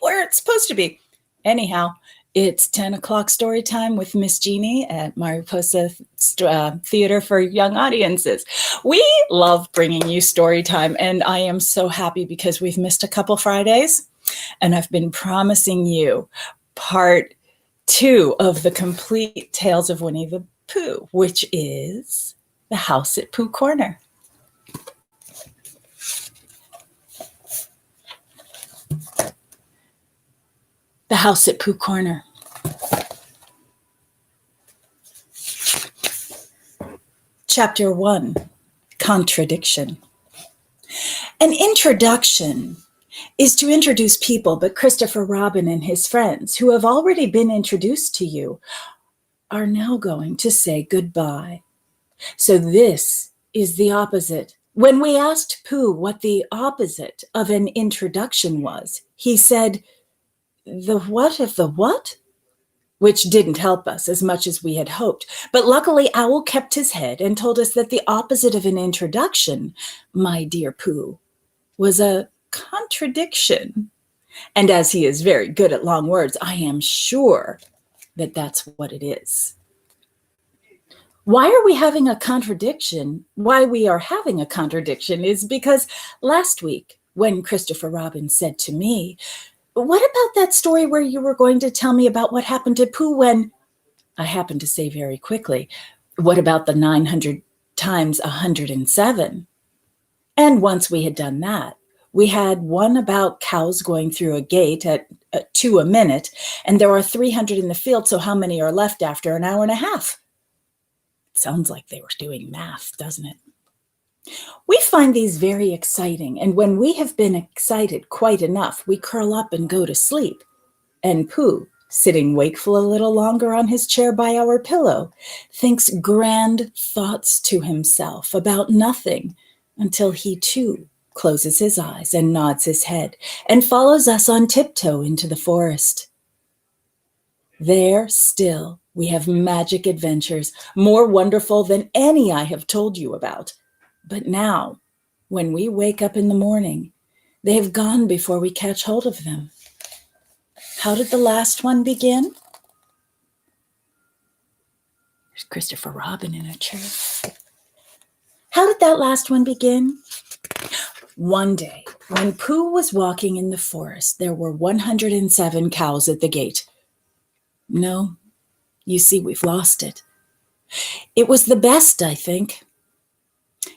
where it's supposed to be. Anyhow, it's 10 o'clock story time with Miss Jeanne at Mariposa Theater for Young Audiences. We love bringing you story time, and I am so happy because we've missed a couple Fridays, and I've been promising you part 2 of the complete Tales of Winnie the Pooh, which is The House at Pooh Corner. The House at Pooh Corner. Chapter 1, Contradiction. An introduction is to introduce people, but Christopher Robin and his friends, who have already been introduced to you, are now going to say goodbye. So this is the opposite. When we asked Pooh what the opposite of an introduction was, he said, "The what of the what?" Which didn't help us as much as we had hoped. But luckily, Owl kept his head and told us that the opposite of an introduction, my dear Pooh, was a contradiction. And as he is very good at long words, I am sure that that's what it is. Why are we having a contradiction? Why we are having a contradiction is because last week, when Christopher Robin said to me, "What about that story where you were going to tell me about what happened to Pooh when," I happened to say very quickly, "What about the 900 times 107? And once we had done that, we had one about cows going through a gate at 2 a minute, and there are 300 in the field, so how many are left after an hour and a half? It sounds like they were doing math, doesn't it? We find these very exciting, and when we have been excited quite enough, we curl up and go to sleep. And Pooh, sitting wakeful a little longer on his chair by our pillow, thinks grand thoughts to himself about nothing until he too closes his eyes and nods his head and follows us on tiptoe into the forest. There still we have magic adventures, more wonderful than any I have told you about. But now, when we wake up in the morning, they have gone before we catch hold of them. How did the last one begin? There's Christopher Robin in a chair. How did that last one begin? One day, when Pooh was walking in the forest, there were 107 cows at the gate. No, you see, we've lost it. It was the best, I think.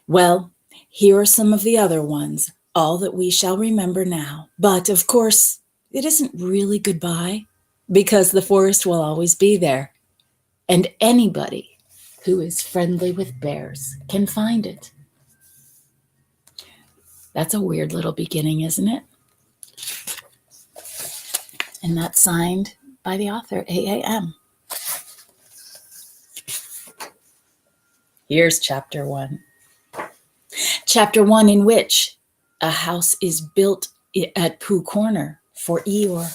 Well, here are some of the other ones, all that we shall remember now. But, of course, it isn't really goodbye, because the forest will always be there, and anybody who is friendly with bears can find it. That's a weird little beginning, isn't it? And that's signed by the author, AAM. Here's chapter 1. Chapter 1, in which a house is built at Pooh Corner for Eeyore.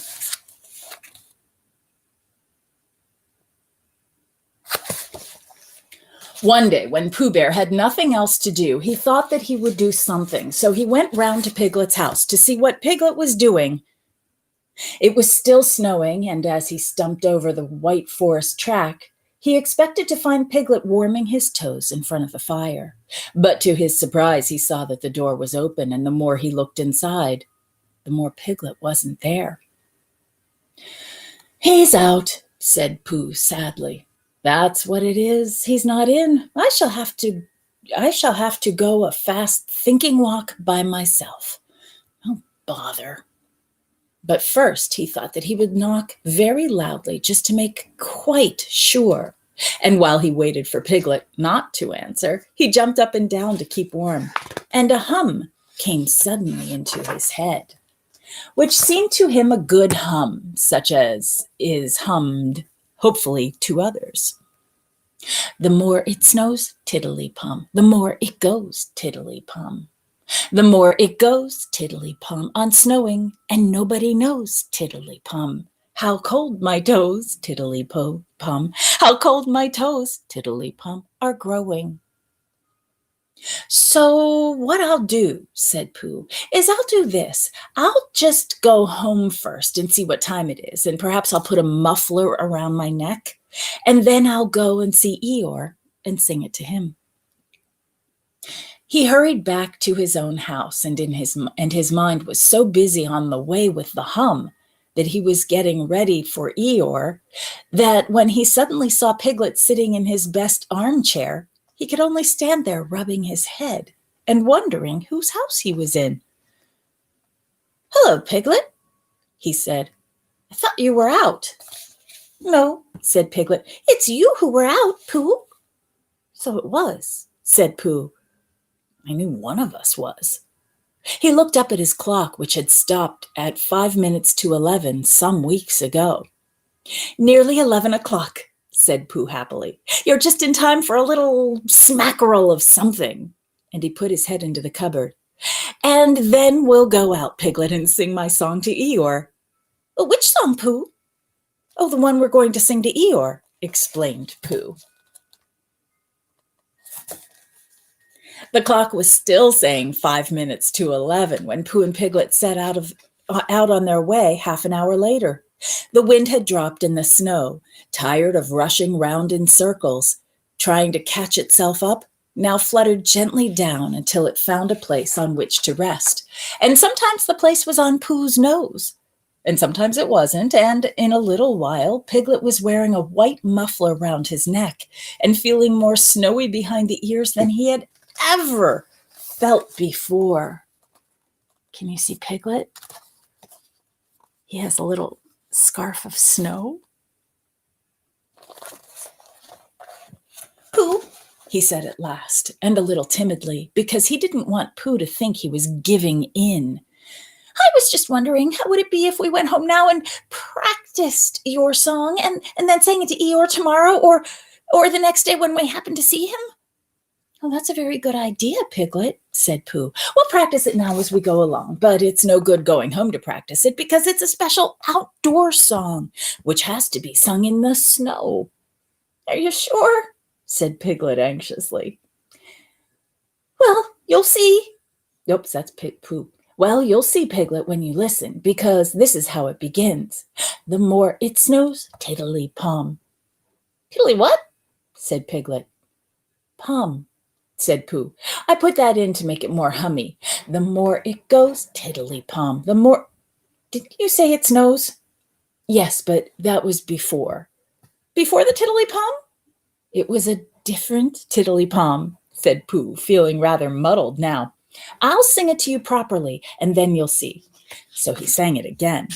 One day, when Pooh Bear had nothing else to do, he thought that he would do something. So he went round to Piglet's house to see what Piglet was doing. It was still snowing, and as he stumped over the white forest track, he expected to find Piglet warming his toes in front of the fire. But to his surprise, he saw that the door was open, and the more he looked inside, the more Piglet wasn't there. "He's out," said Pooh sadly. "That's what it is. He's not in. I shall have to go a fast thinking walk by myself. Oh, bother." But first he thought that he would knock very loudly just to make quite sure. And while he waited for Piglet not to answer, he jumped up and down to keep warm. And a hum came suddenly into his head, which seemed to him a good hum, such as is hummed, hopefully, to others. "The more it snows, tiddly-pum. The more it goes, tiddly-pum. The more it goes, tiddly-pum, on snowing, and nobody knows, tiddly-pum. How cold my toes, tiddly-pum. How cold my toes, tiddly-pum, are growing." So what I'll do, said Pooh, is I'll do this. I'll just go home first and see what time it is, and perhaps I'll put a muffler around my neck, and then I'll go and see Eeyore and sing it to him. He hurried back to his own house, and his mind was so busy on the way with the hum that he was getting ready for Eeyore, that when he suddenly saw Piglet sitting in his best armchair, he could only stand there rubbing his head and wondering whose house he was in. "Hello, Piglet," he said. "I thought you were out." "No," said Piglet. "It's you who were out, Pooh." "So it was," said Pooh. "I knew one of us was." He looked up at his clock, which had stopped at 5 minutes to 11 some weeks ago. "Nearly 11 o'clock," said Pooh happily. "You're just in time for a little smackerel of something." And he put his head into the cupboard. "And then we'll go out, Piglet, and sing my song to Eeyore." "Which song, Pooh?" "Oh, the one we're going to sing to Eeyore," explained Pooh. The clock was still saying 5 minutes to 11 when Pooh and Piglet set out on their way half an hour later. The wind had dropped and the snow, tired of rushing round in circles, trying to catch itself up, now fluttered gently down until it found a place on which to rest. And sometimes the place was on Pooh's nose, and sometimes it wasn't, and in a little while Piglet was wearing a white muffler round his neck and feeling more snowy behind the ears than he had ever felt before. Can you see Piglet? He has a little scarf of snow. "Pooh," he said at last, and a little timidly, because he didn't want Pooh to think he was giving in. "I was just wondering, how would it be if we went home now and practiced your song and then sang it to Eeyore tomorrow or the next day when we happen to see him?" "Oh, that's a very good idea, Piglet," said Pooh. "We'll practice it now as we go along, but it's no good going home to practice it because it's a special outdoor song, which has to be sung in the snow." "Are you sure?" said Piglet anxiously. "Well, you'll see." Oops, that's Pooh. "Well, you'll see, Piglet, when you listen, because this is how it begins. The more it snows, tiddly-pom." "Tiddly what?" said Piglet. "Pom," said Pooh. "I put that in to make it more hummy. The more it goes, tiddly-pom. The more... Didn't you say it snows?" "Yes, but that was before." "Before the tiddly-pom?" "It was a different tiddly-pom," said Pooh, feeling rather muddled now. "I'll sing it to you properly, and then you'll see." So he sang it again.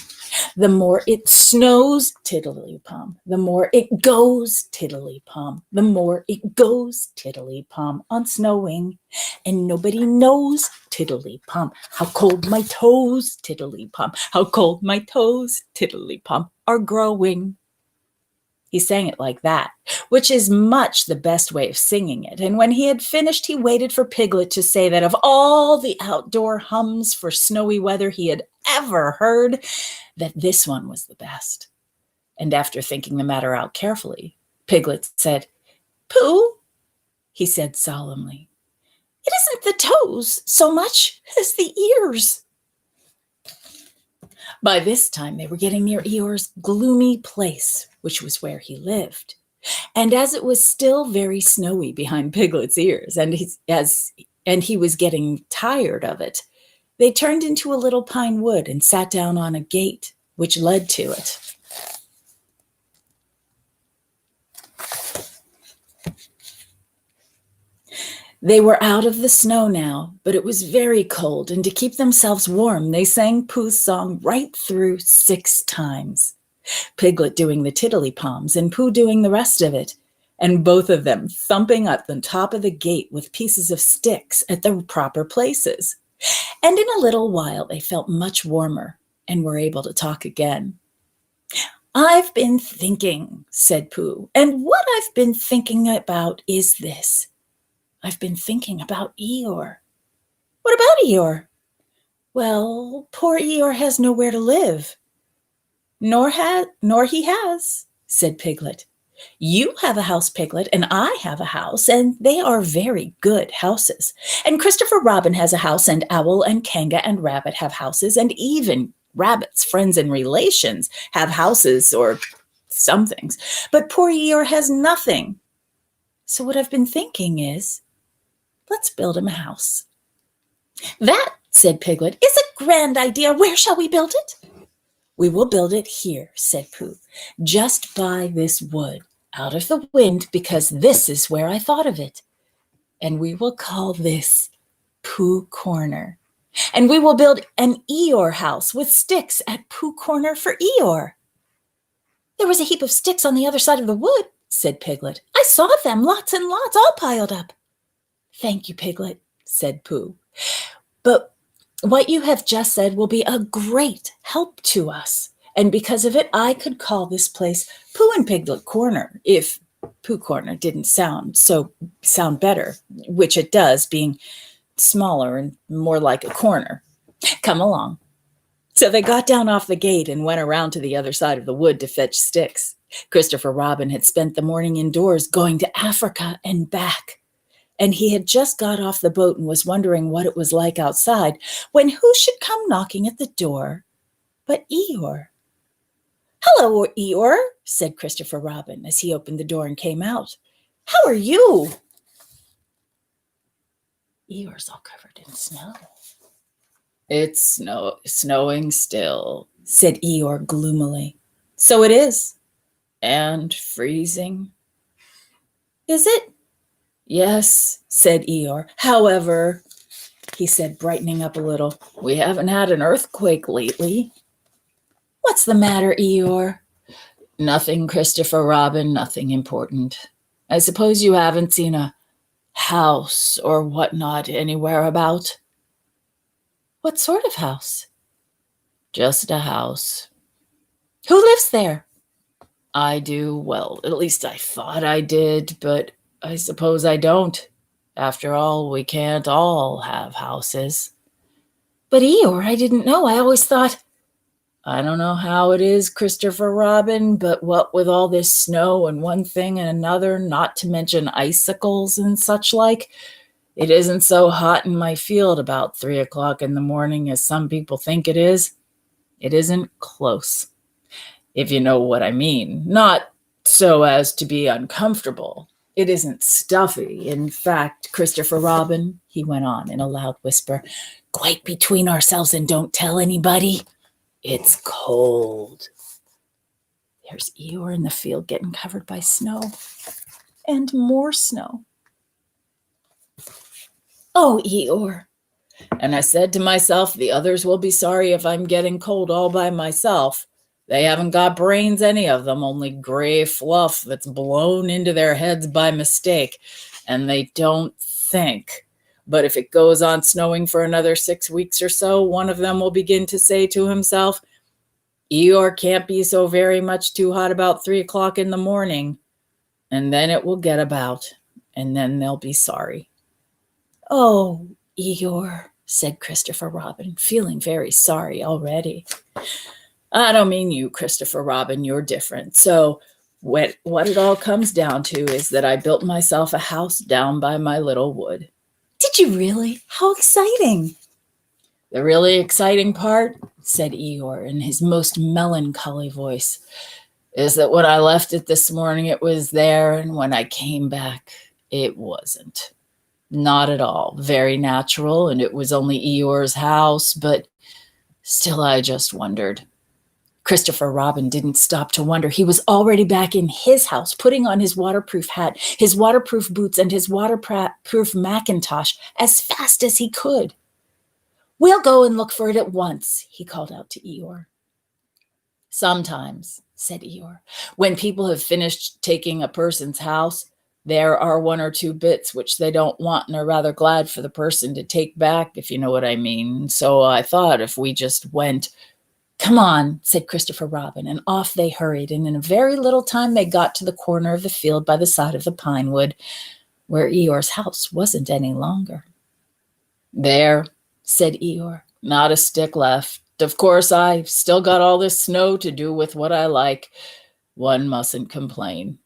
"The more it snows, tiddly-pom. The more it goes, tiddly-pom. The more it goes, tiddly-pom, on snowing. And nobody knows, tiddly-pom, how cold my toes, tiddly-pom, how cold my toes, tiddly-pom, are growing." He sang it like that, which is much the best way of singing it. And when he had finished, he waited for Piglet to say that of all the outdoor hums for snowy weather he had ever heard, that this one was the best. And after thinking the matter out carefully, Piglet said, "Pooh," he said solemnly, "it isn't the toes so much as the ears." By this time, they were getting near Eeyore's gloomy place, which was where he lived. And as it was still very snowy behind Piglet's ears, and he was getting tired of it, they turned into a little pine wood and sat down on a gate which led to it. They were out of the snow now, but it was very cold, and to keep themselves warm, they sang Pooh's song right through 6 times. Piglet doing the tiddly-poms and Pooh doing the rest of it, and both of them thumping up the top of the gate with pieces of sticks at the proper places. And in a little while they felt much warmer and were able to talk again. "I've been thinking," said Pooh, "and what I've been thinking about is this. I've been thinking about Eeyore." "What about Eeyore?" "Well, poor Eeyore has nowhere to live." Nor he has," said Piglet. You have a house, Piglet, and I have a house, and they are very good houses. And Christopher Robin has a house, and Owl and Kanga and Rabbit have houses, and even Rabbit's friends and relations have houses or some things. But poor Eeyore has nothing. So what I've been thinking is, let's build him a house. That, said Piglet, is a grand idea. Where shall we build it? We will build it here, said Pooh, just by this wood, out of the wind, because this is where I thought of it. And we will call this Pooh Corner. And we will build an Eeyore house with sticks at Pooh Corner for Eeyore. There was a heap of sticks on the other side of the wood, said Piglet. I saw them, lots and lots, all piled up. Thank you, Piglet, said Pooh. But what you have just said will be a great help to us. And because of it, I could call this place Pooh and Piglet Corner, if Pooh Corner didn't sound better, which it does, being smaller and more like a corner. Come along. So they got down off the gate and went around to the other side of the wood to fetch sticks. Christopher Robin had spent the morning indoors going to Africa and back. And he had just got off the boat and was wondering what it was like outside when who should come knocking at the door but Eeyore. Hello, Eeyore, said Christopher Robin as he opened the door and came out. How are you? Eeyore's all covered in snow. It's snowing still, said Eeyore gloomily. So it is. And freezing. Is it? Yes, said Eeyore. However, he said, brightening up a little, we haven't had an earthquake lately. What's the matter, Eeyore? Nothing, Christopher Robin, nothing important. I suppose you haven't seen a house or whatnot anywhere about? What sort of house? Just a house. Who lives there? I do. Well, at least I thought I did, but I suppose I don't. After all, we can't all have houses. But Eeyore, I didn't know. I always thought... I don't know how it is, Christopher Robin, but what with all this snow and one thing and another, not to mention icicles and such like, it isn't so hot in my field about 3 o'clock in the morning as some people think it is. It isn't close, if you know what I mean. Not so as to be uncomfortable. It isn't stuffy. In fact, Christopher Robin, he went on in a loud whisper, quite between ourselves and don't tell anybody, it's cold. There's Eeyore in the field getting covered by snow. And more snow. Oh, Eeyore. And I said to myself, the others will be sorry if I'm getting cold all by myself. They haven't got brains, any of them, only gray fluff that's blown into their heads by mistake. And they don't think. But if it goes on snowing for another 6 weeks or so, one of them will begin to say to himself, Eeyore can't be so very much too hot about 3 o'clock in the morning. And then it will get about, and then they'll be sorry. Oh, Eeyore, said Christopher Robin, feeling very sorry already. I don't mean you, Christopher Robin, you're different. So what it all comes down to is that I built myself a house down by my little wood. Did you really? How exciting! The really exciting part, said Eeyore in his most melancholy voice, is that when I left it this morning, it was there, and when I came back, it wasn't. Not at all. Very natural, and it was only Eeyore's house, but still I just wondered. Christopher Robin didn't stop to wonder. He was already back in his house, putting on his waterproof hat, his waterproof boots, and his waterproof mackintosh as fast as he could. We'll go and look for it at once, he called out to Eeyore. Sometimes, said Eeyore, when people have finished taking a person's house, there are 1 or 2 bits which they don't want and are rather glad for the person to take back, if you know what I mean. So I thought if we just went... Come on, said Christopher Robin, and off they hurried, and in a very little time they got to the corner of the field by the side of the pine wood, where Eeyore's house wasn't any longer. There, said Eeyore, not a stick left. Of course, I've still got all this snow to do with what I like. One mustn't complain.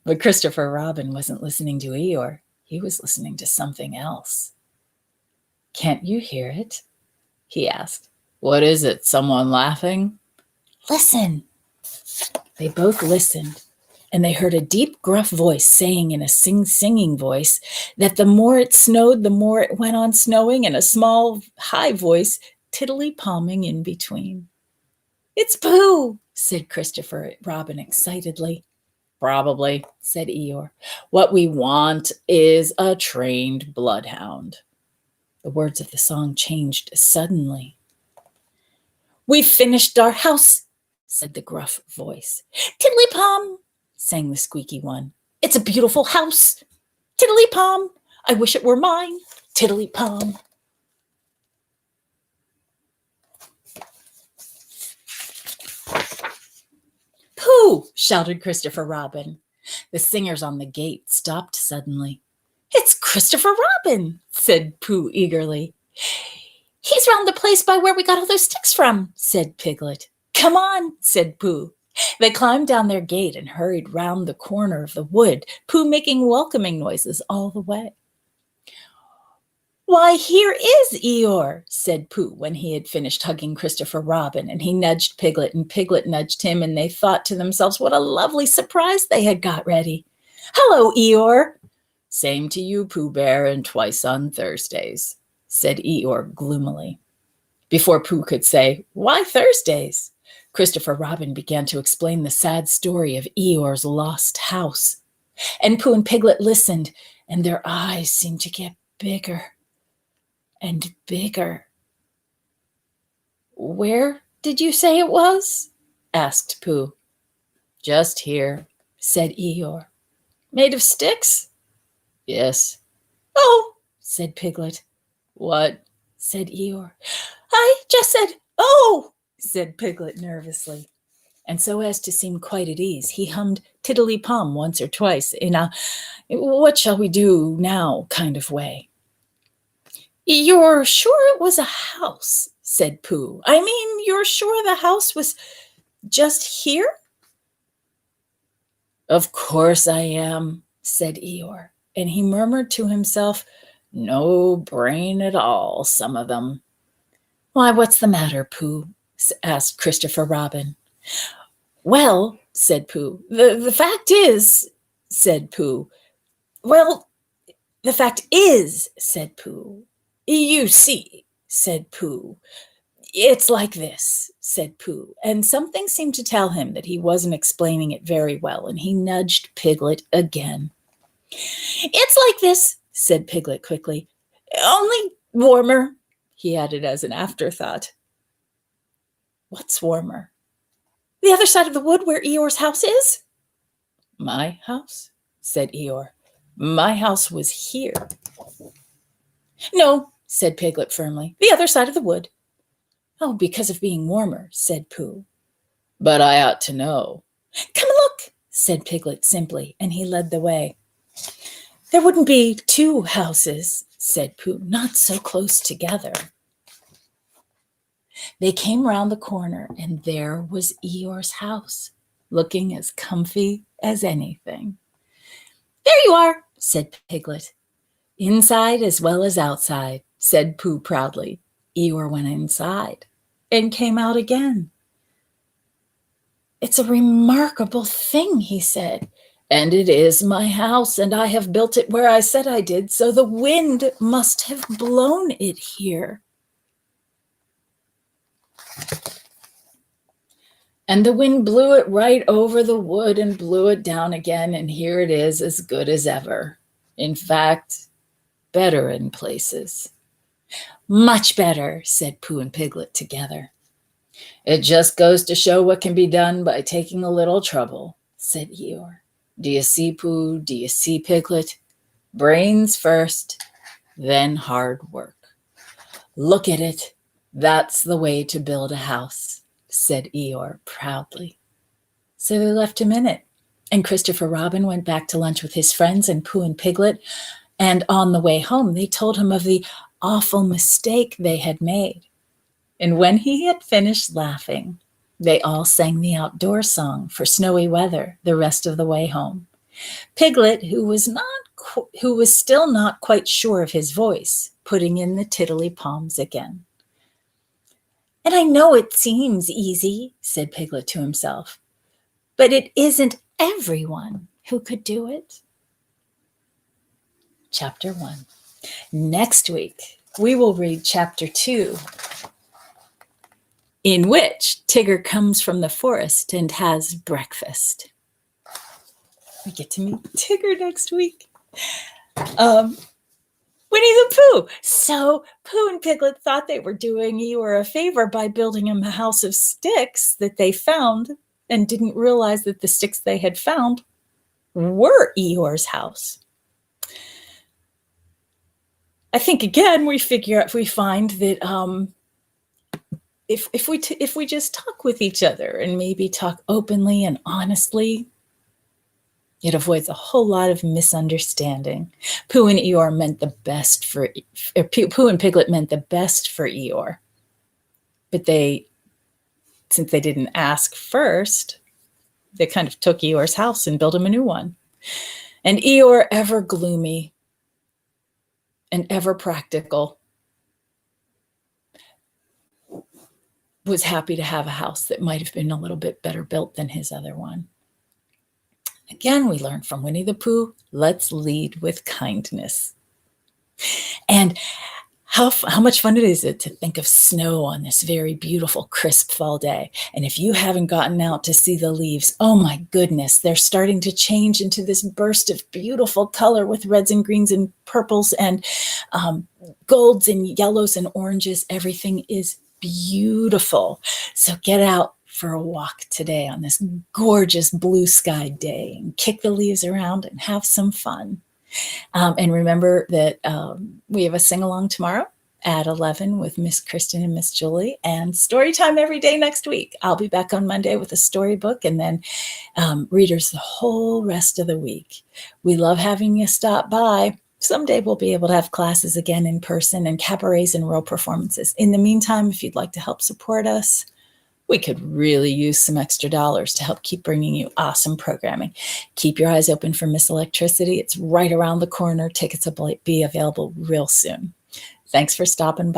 But Christopher Robin wasn't listening to Eeyore. He was listening to something else. "Can't you hear it?" he asked. "What is it? Someone laughing?" "Listen." They both listened, and they heard a deep, gruff voice saying in a singing voice that the more it snowed, the more it went on snowing, and a small, high voice tiddly-palming in between. "It's Pooh," said Christopher Robin excitedly. "Probably," said Eeyore. "What we want is a trained bloodhound." The words of the song changed suddenly. "We've finished our house," said the gruff voice. "Tiddly-pom," sang the squeaky one. "It's a beautiful house. Tiddly-pom, I wish it were mine. Tiddly-pom." "Pooh!" shouted Christopher Robin. The singers on the gate stopped suddenly. "It's Christopher Robin," said Pooh eagerly. "He's round the place by where we got all those sticks from," said Piglet. "Come on," said Pooh. They climbed down their gate and hurried round the corner of the wood, Pooh making welcoming noises all the way. "Why, here is Eeyore," said Pooh when he had finished hugging Christopher Robin, and he nudged Piglet, and Piglet nudged him, and they thought to themselves what a lovely surprise they had got ready. "Hello, Eeyore." "Same to you, Pooh Bear, and twice on Thursdays," said Eeyore gloomily. Before Pooh could say, "Why Thursdays?" Christopher Robin began to explain the sad story of Eeyore's lost house. And Pooh and Piglet listened, and their eyes seemed to get bigger and bigger. "Where did you say it was?" asked Pooh. "Just here," said Eeyore. "Made of sticks?" "Yes." "Oh," said Piglet. "What?" said Eeyore. "I just said, 'Oh,'" said Piglet nervously. And so as to seem quite at ease, he hummed Tiddly-Pom once or twice in a "what shall we do now" kind of way. "You're sure it was a house?" said Pooh. "I mean, you're sure the house was just here?" "Of course I am," said Eeyore, and he murmured to himself, "No brain at all, some of them." "Why, what's the matter, Pooh?" asked Christopher Robin. "Well," said Pooh, the fact is," said Pooh. "Well, the fact is," said Pooh. "You see," said Pooh. "It's like this," said Pooh, and something seemed to tell him that he wasn't explaining it very well, and he nudged Piglet again. "It's like this," said Piglet quickly. "Only warmer," he added as an afterthought. "What's warmer?" "The other side of the wood where Eeyore's house is." "My house?" said Eeyore. "My house was here." "No," said Piglet firmly. "The other side of the wood." "Oh, because of being warmer," said Pooh. "But I ought to know." "Come and look," said Piglet simply, and he led the way. "There wouldn't be two houses," said Pooh, "not so close together." They came round the corner, and there was Eeyore's house, looking as comfy as anything. "There you are," said Piglet. "Inside as well as outside," said Pooh proudly. Eeyore went inside and came out again. "It's a remarkable thing," he said. "And it is my house, and I have built it where I said I did, so the wind must have blown it here." And the wind blew it right over the wood and blew it down again, and here it is as good as ever. In fact, better in places. "Much better," said Pooh and Piglet together. "It just goes to show what can be done by taking a little trouble," said Eeyore. "Do you see, Pooh? Do you see, Piglet? Brains first, then hard work. Look at it. That's the way to build a house," said Eeyore proudly. So they left him in it, and Christopher Robin went back to lunch with his friends and Pooh and Piglet, and on the way home they told him of the awful mistake they had made. And when he had finished laughing, they all sang the outdoor song for snowy weather the rest of the way home. Piglet, who was still not quite sure of his voice, putting in the tiddly palms again. "And I know it seems easy," said Piglet to himself, "but it isn't everyone who could do it." Chapter 1. Next week, we will read Chapter 2, in which Tigger comes from the forest and has breakfast. We get to meet Tigger next week. Winnie the Pooh. So Pooh and Piglet thought they were doing Eeyore a favor by building him a house of sticks that they found, and didn't realize that the sticks they had found were Eeyore's house. I think again we find that if we just talk with each other and maybe talk openly and honestly, it avoids a whole lot of misunderstanding. Pooh and Eeyore meant the best for Pooh and Piglet meant the best for Eeyore, but since they didn't ask first, they kind of took Eeyore's house and built him a new one. And Eeyore, ever gloomy and ever practical, was happy to have a house that might have been a little bit better built than his other one. Again, we learned from Winnie the Pooh, let's lead with kindness. And how much fun it is to think of snow on this very beautiful, crisp fall day. And if you haven't gotten out to see the leaves, oh my goodness, they're starting to change into this burst of beautiful color with reds and greens and purples and golds and yellows and oranges. Everything is beautiful. So get out for a walk today on this gorgeous blue sky day and kick the leaves around and have some fun. And remember that we have a sing-along tomorrow at 11 with Miss Kristen and Miss Julie, and story time every day next week. I'll be back on Monday with a storybook, and then readers the whole rest of the week. We love having you stop by. Someday we'll be able to have classes again in person and cabarets and role performances. In the meantime, if you'd like to help support us, we could really use some extra dollars to help keep bringing you awesome programming. Keep your eyes open for Miss Electricity. It's right around the corner. Tickets will be available real soon. Thanks for stopping by.